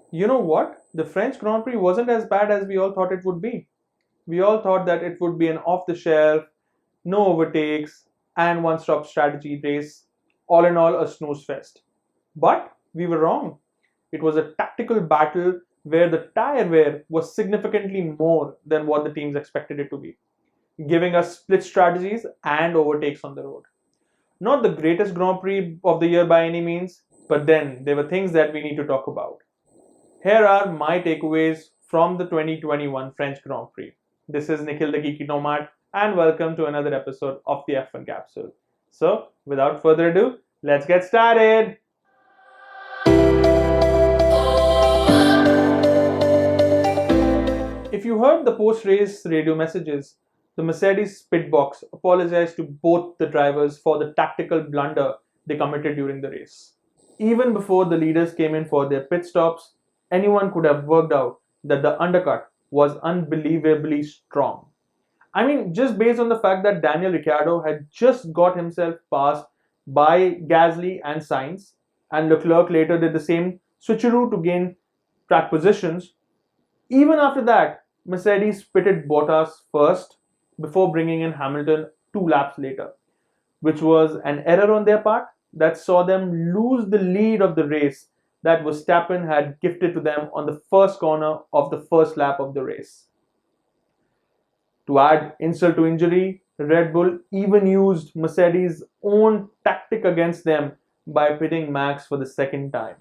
You know what? The French Grand Prix wasn't as bad as we all thought it would be. We all thought that it would be an off the shelf, no overtakes, and one stop strategy race. All in all, a snooze fest. But we were wrong. It was a tactical battle where the tyre wear was significantly more than what the teams expected it to be, giving us split strategies and overtakes on the road. Not the greatest Grand Prix of the year by any means, but then there were things that we need to talk about. Here are my takeaways from the 2021 French Grand Prix. This is Nikhil the Geeky Nomad, and welcome to another episode of the F1 Capsule. So, without further ado, let's get started! If you heard the post race radio messages, the Mercedes pit box apologized to both the drivers for the tactical blunder they committed during the race. Even before the leaders came in for their pit stops, anyone could have worked out that the undercut was unbelievably strong. I mean, just based on the fact that Daniel Ricciardo had just got himself passed by Gasly and Sainz, and Leclerc later did the same switcheroo to gain track positions. Even after that, Mercedes pitted Bottas first before bringing in Hamilton 2 laps later, which was an error on their part that saw them lose the lead of the race that Verstappen had gifted to them on the first corner of the first lap of the race. To add insult to injury, Red Bull even used Mercedes' own tactic against them by pitting Max for the second time,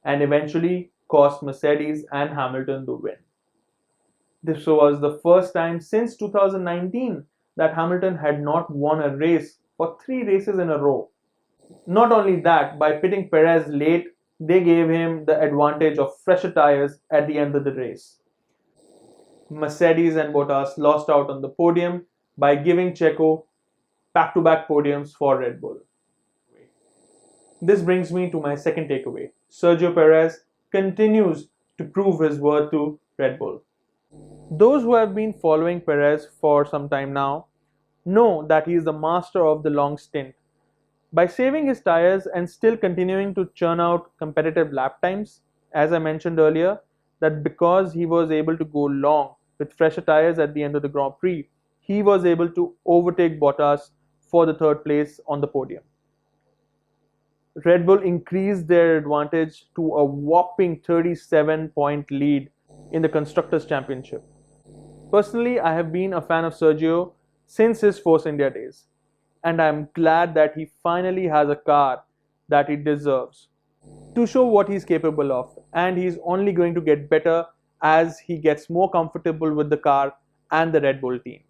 and eventually cost Mercedes and Hamilton the win. This was the first time since 2019 that Hamilton had not won a race for 3 races in a row. Not only that, by pitting Perez late, they gave him the advantage of fresher tyres at the end of the race. Mercedes and Bottas lost out on the podium by giving Checo back to back podiums for Red Bull. This brings me to my second takeaway. Sergio Perez continues to prove his worth to Red Bull. Those who have been following Perez for some time now know that he is the master of the long stint. By saving his tires and still continuing to churn out competitive lap times, as I mentioned earlier, that because he was able to go long with fresher tires at the end of the Grand Prix, he was able to overtake Bottas for the third place on the podium. Red Bull increased their advantage to a whopping 37-point lead in the Constructors' Championship. Personally, I have been a fan of Sergio since his Force India days, and I am glad that he finally has a car that he deserves to show what he's capable of, and he's only going to get better as he gets more comfortable with the car and the Red Bull team.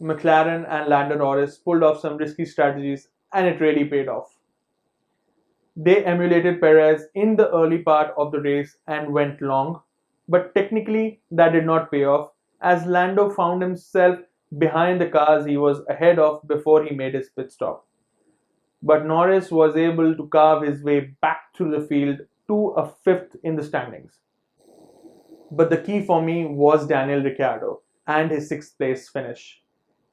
McLaren and Lando Norris pulled off some risky strategies and it really paid off. They emulated Perez in the early part of the race and went long, but technically that did not pay off as Lando found himself behind the cars he was ahead of before he made his pit stop. But Norris was able to carve his way back through the field to a fifth in the standings. But the key for me was Daniel Ricciardo and his sixth place finish.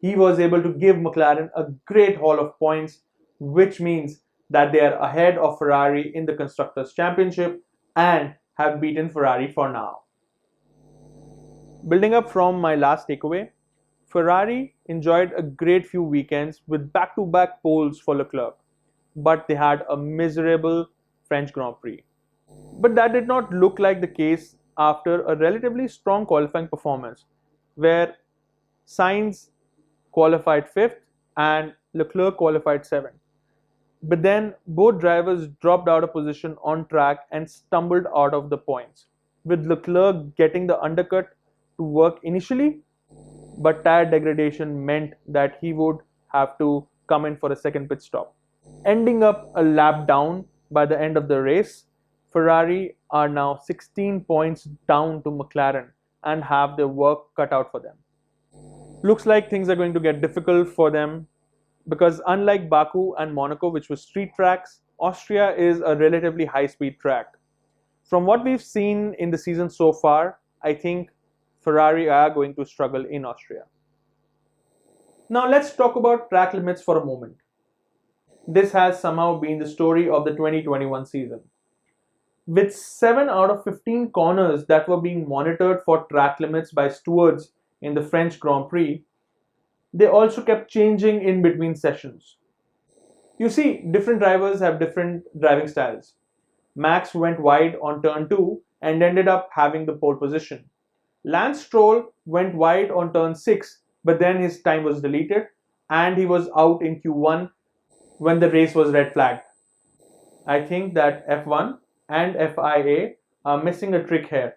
He was able to give McLaren a great haul of points, which means that they are ahead of Ferrari in the Constructors' Championship and have beaten Ferrari for now. Building up from my last takeaway, Ferrari enjoyed a great few weekends with back to back poles for Leclerc, but they had a miserable French Grand Prix. But that did not look like the case after a relatively strong qualifying performance, where Sainz qualified 5th and Leclerc qualified 7th. But then both drivers dropped out of position on track and stumbled out of the points, with Leclerc getting the undercut to work initially, but tire degradation meant that he would have to come in for a second pit stop. Ending up a lap down by the end of the race, Ferrari are now 16 points down to McLaren and have their work cut out for them. Looks like things are going to get difficult for them because unlike Baku and Monaco, which were street tracks, Austria is a relatively high-speed track. From what we've seen in the season so far, I think Ferrari are going to struggle in Austria. Now let's talk about track limits for a moment. This has somehow been the story of the 2021 season. With 7 out of 15 corners that were being monitored for track limits by stewards in the French Grand Prix, they also kept changing in between sessions. You see, different drivers have different driving styles. Max went wide on turn 2 and ended up having the pole position. Lance Stroll went wide on turn 6, but then his time was deleted and he was out in Q1 when the race was red flagged. I think that F1 and FIA are missing a trick here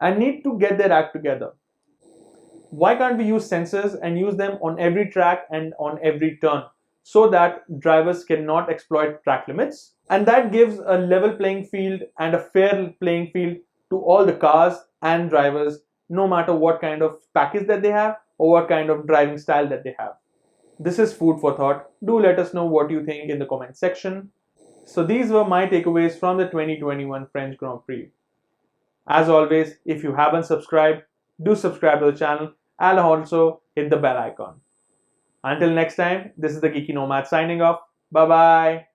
and need to get their act together. Why can't we use sensors and use them on every track and on every turn so that drivers cannot exploit track limits? And that gives a level playing field and a fair playing field to all the cars and drivers, no matter what kind of package that they have or what kind of driving style that they have. This is food for thought. Do let us know what you think in the comment section. So these were my takeaways from the 2021 French Grand Prix. As always, if you haven't subscribed, do subscribe to the channel and also hit the bell icon. Until next time, this is the Geeky Nomad signing off. Bye bye.